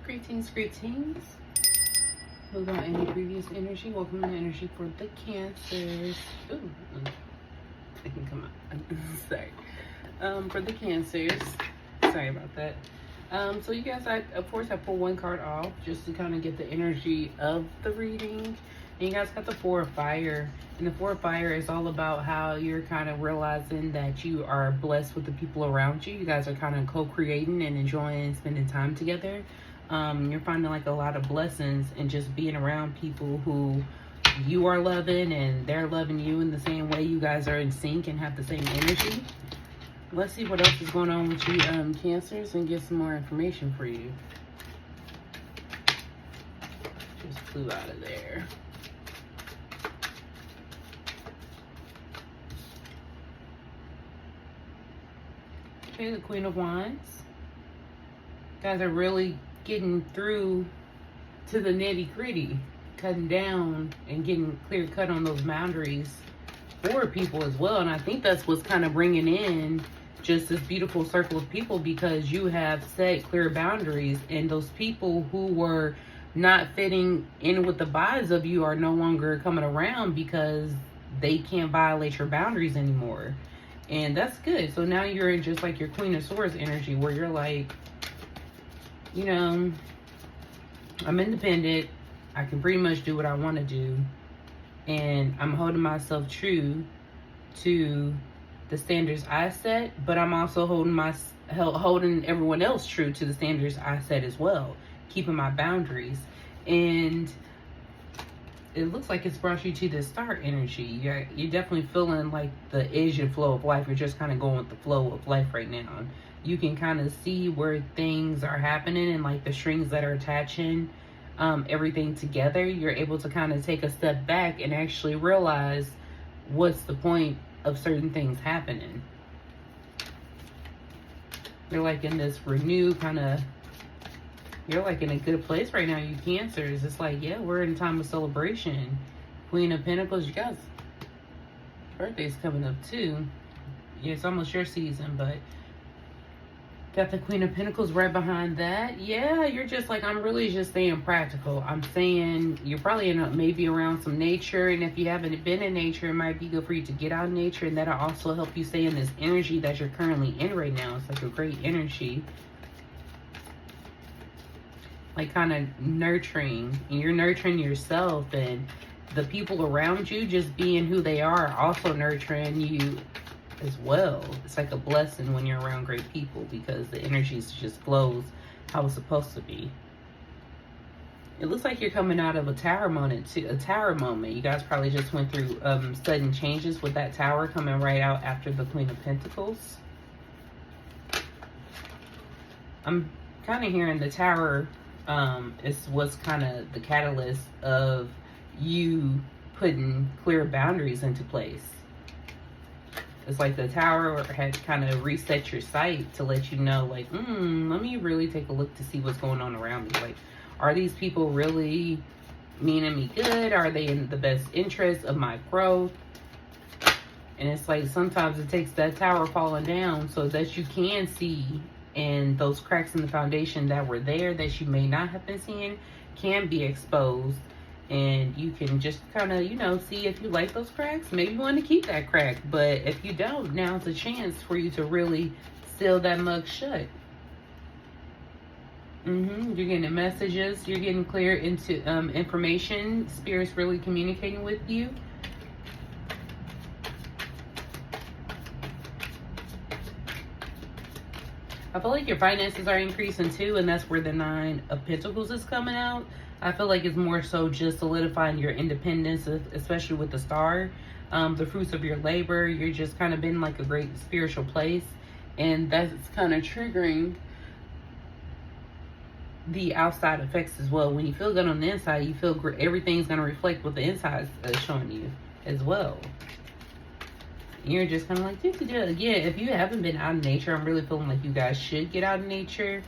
Greetings. Move on any previous energy. Welcome to energy for the Cancers. Ooh, I can come out. Sorry. For the Cancers. Sorry about that. So you guys, I pulled one card off just to kind of get the energy of the reading. And you guys got the Four of Fire. And the Four of Fire is all about how you're kind of realizing that you are blessed with the people around you. You guys are kind of co-creating and enjoying spending time together. You're finding like a lot of blessings in just being around people who you are loving and they're loving you in the same way. You guys are in sync and have the same energy. Let's see what else is going on with you, Cancers, and get some more information for you. Just flew out of there. Okay, the Queen of Wands. You guys are really getting through to the nitty-gritty, cutting down and getting clear cut on those boundaries for people as well. And I think that's what's kind of bringing in just this beautiful circle of people, because you have set clear boundaries, and those people who were not fitting in with the vibes of you are no longer coming around because they can't violate your boundaries anymore. And that's good. So now you're in just like your Queen of Swords energy, where you're like, you know, I'm independent. I can pretty much do what I want to do. And I'm holding myself true to the standards I set, but I'm also holding everyone else true to the standards I set as well, keeping my boundaries. And it looks like it's brought you to the Star energy. You're definitely feeling like the edge and flow of life. You're just kind of going with the flow of life right now. You can kind of see where things are happening and like the strings that are attaching everything together. You're able to kind of take a step back and actually realize what's the point of certain things happening. You're like in this renewed kind of, you're like in a good place right now, you Cancers. It's like, yeah, we're in time of celebration. Queen of Pentacles, you guys, birthday's coming up too. Yeah, it's almost your season, but got the Queen of Pentacles right behind that. Yeah, you're just like, I'm really just staying practical. I'm saying you're probably maybe around some nature, and if you haven't been in nature, it might be good for you to get out in nature, and that'll also help you stay in this energy that you're currently in right now. It's like a great energy. Like kind of nurturing, and you're nurturing yourself, and the people around you just being who they are, also nurturing you as well. It's like a blessing when you're around great people, because the energy just flows how it's supposed to be. It looks like you're coming out of a tower moment too. A tower moment. You guys probably just went through sudden changes with that tower coming right out after the Queen of Pentacles. I'm kind of hearing the tower is what's kind of the catalyst of you putting clear boundaries into place. It's like the tower had kind of reset your sight to let you know, like, let me really take a look to see what's going on around me. Like, are these people really meaning me good? Are they in the best interest of my growth? And it's like sometimes it takes that tower falling down so that you can see, and those cracks in the foundation that were there that you may not have been seeing can be exposed. And you can just kind of, you know, see if you like those cracks. Maybe you want to keep that crack. But if you don't, now's a chance for you to really seal that mug shut. You're getting messages. You're getting clear into information. Spirit's really communicating with you. I feel like your finances are increasing too, and that's where the Nine of Pentacles is coming out. I feel like it's more so just solidifying your independence, especially with the Star. The fruits of your labor, you're just kind of been like a great spiritual place. And that's kind of triggering the outside effects as well. When you feel good on the inside, you feel great. Everything's going to reflect what the inside is showing you as well. You're just kind of like, yeah, if you haven't been out in nature, I'm really feeling like you guys should get out in nature.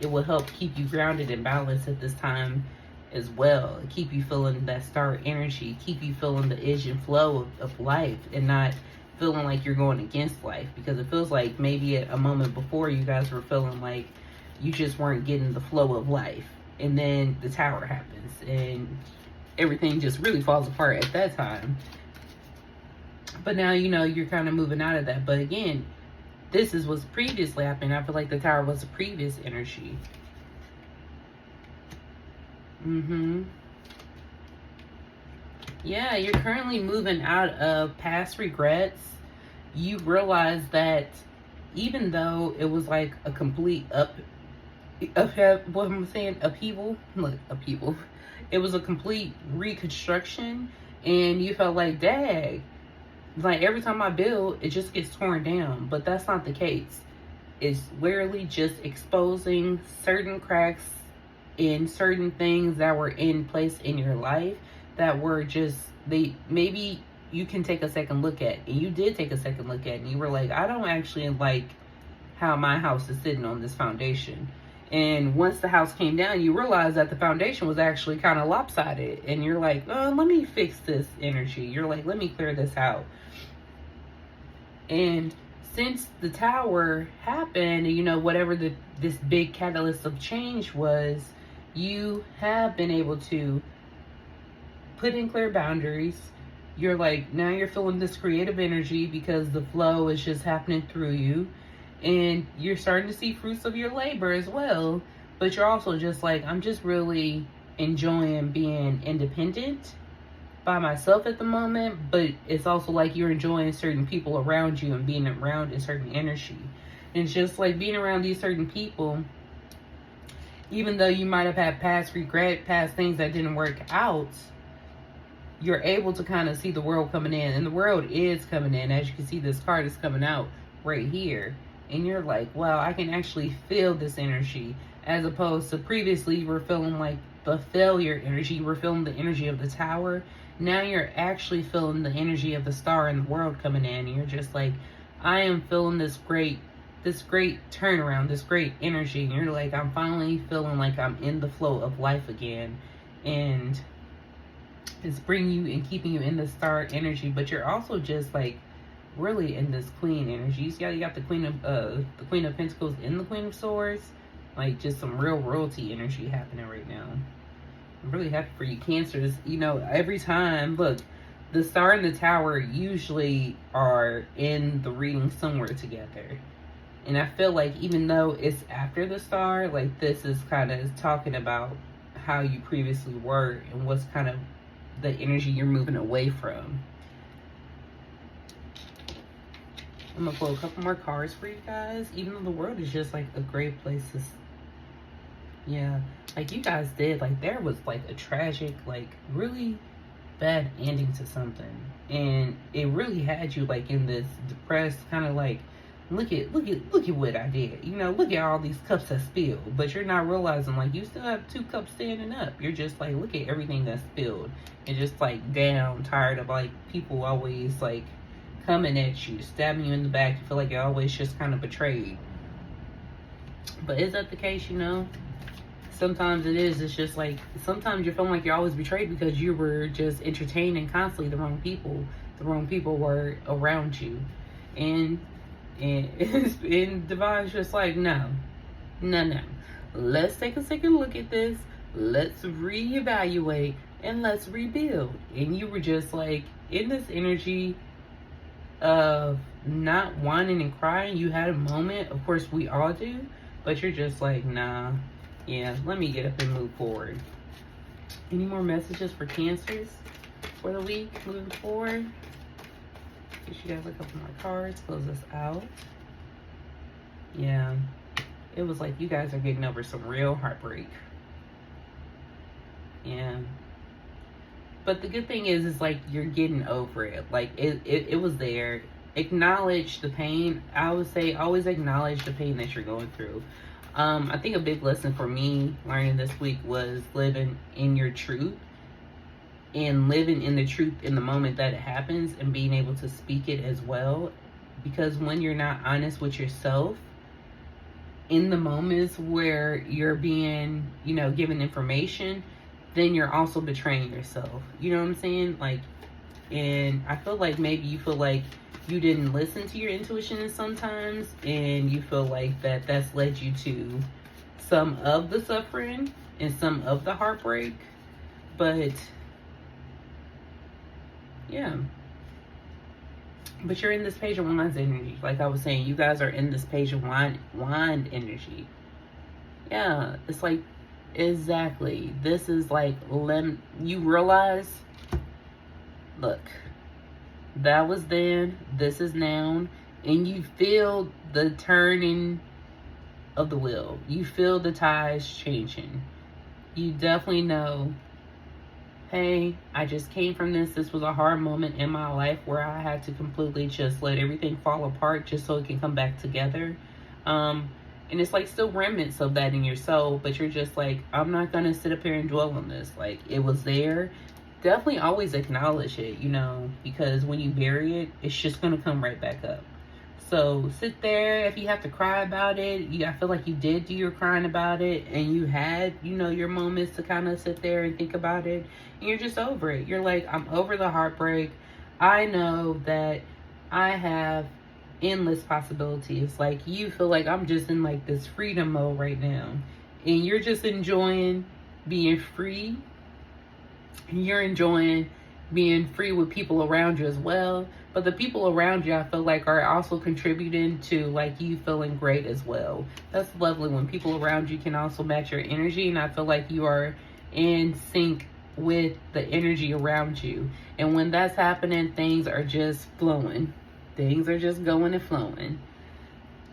It will help keep you grounded and balanced at this time as well. Keep you feeling that Star energy, keep you feeling the edge and flow of life, and not feeling like you're going against life, because it feels like maybe at a moment before you guys were feeling like You just weren't getting the flow of life. And then the tower happens and everything just really falls apart at that time. But now, you know, you're kind of moving out of that. But again, this is what's previously happened. I feel like the tower was a previous energy. Yeah, you're currently moving out of past regrets. You realize that even though it was like a complete what am I saying? Upheaval? Look, upheaval. It was a complete reconstruction, and you felt like, dang, like every time I build, it just gets torn down. But that's not the case. It's literally just exposing certain cracks in certain things that were in place in your life that were just, maybe you can take a second look at. And you did take a second look at, and you were like, I don't actually like how my house is sitting on this foundation. And once the house came down, you realized that the foundation was actually kind of lopsided. And you're like, oh, let me fix this energy. You're like, let me clear this out. And since the tower happened, you know, whatever this big catalyst of change was, you have been able to put in clear boundaries. You're like, now you're feeling this creative energy because the flow is just happening through you. And you're starting to see fruits of your labor as well. But you're also just like, I'm just really enjoying being independent by myself at the moment. But it's also like you're enjoying certain people around you and being around a certain energy. And it's just like being around these certain people, even though you might have had past regret, past things that didn't work out, you're able to kind of see the world coming in. And the world is coming in. As you can see, this card is coming out right here. And you're like, wow, I can actually feel this energy. As opposed to previously, you were feeling like the failure energy. You were feeling the energy of the tower. Now you're actually feeling the energy of the star and the world coming in. And you're just like, I am feeling this great turnaround, this great energy. And you're like, I'm finally feeling like I'm in the flow of life again. And it's bringing you and keeping you in the star energy. But you're also just like, really in this queen energy. You got the Queen of Pentacles and the Queen of Swords. Like just some real royalty energy happening right now. I'm really happy for you, Cancers. You know, every time, look, the star and the tower usually are in the reading somewhere together. And I feel like even though it's after the star, like this is kind of talking about how you previously were and what's kind of the energy you're moving away from. I'm gonna pull a couple more cards for you guys. Even though the world is just like a great place to, yeah, like you guys did, like there was like a tragic, like really bad ending to something, and it really had you like in this depressed kind of like, look at what I did, you know, look at all these cups I spilled. But you're not realizing like you still have 2 cups standing up. You're just like, look at everything that's spilled, and just like down, tired of like people always like coming at you, stabbing you in the back. You feel like you're always just kind of betrayed. But is that the case? You know, sometimes it is. It's just like sometimes you're feeling like you're always betrayed because you were just entertaining constantly the wrong people. The wrong people were around you, and Divine's just like, no. Let's take a second look at this. Let's reevaluate and let's rebuild. And you were just like in this energy of not whining and crying. You had a moment, of course we all do, but you're just like, nah, yeah, let me get up and move forward. Any more messages for Cancers for the week moving forward? Get you guys a couple more cards, close this out. Yeah, it was like you guys are getting over some real heartbreak. Yeah. But the good thing is like you're getting over it. Like it was there. Acknowledge the pain. I would say always acknowledge the pain that you're going through. I think a big lesson for me learning this week was living in your truth and living in the truth in the moment that it happens and being able to speak it as well. Because when you're not honest with yourself in the moments where you're being, you know, given information, then you're also betraying yourself. You know what I'm saying? Like, and I feel like maybe you feel like you didn't listen to your intuition sometimes, and you feel like that's led you to some of the suffering and some of the heartbreak. But yeah. But you're in this Page of Wands energy. Like I was saying, you guys are in this Page of Wand energy. Yeah, it's like, exactly. This is like, you realize, look, that was then, this is now, and you feel the turning of the wheel. You feel the tides changing. You definitely know, hey, I just came from this. This was a hard moment in my life where I had to completely just let everything fall apart just so it can come back together. And it's like still remnants of that in your soul, but you're just like, I'm not going to sit up here and dwell on this. Like, it was there. Definitely always acknowledge it, you know, because when you bury it, it's just going to come right back up. So sit there. If you have to cry about it, I feel like you did do your crying about it, and you had, you know, your moments to kind of sit there and think about it, and you're just over it. You're like, I'm over the heartbreak. I know that I have endless possibilities. Like, you feel like I'm just in like this freedom mode right now, and you're just enjoying being free. You're enjoying being free with people around you as well. But the people around you, I feel like, are also contributing to like you feeling great as well. That's lovely when people around you can also match your energy, and I feel like you are in sync with the energy around you. And when that's happening, things are just flowing. Things are just going and flowing.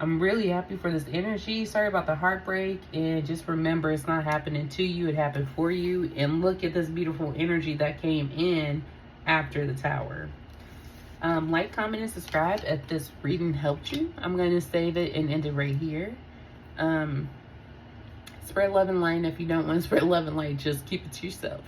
I'm really happy for this energy. Sorry about the heartbreak. And just remember, it's not happening to you. It happened for you. And look at this beautiful energy that came in after the Tower. Like, comment, and subscribe if this reading helped you. I'm going to save it and end it right here. Spread love and light. If you don't want to spread love and light, just keep it to yourself.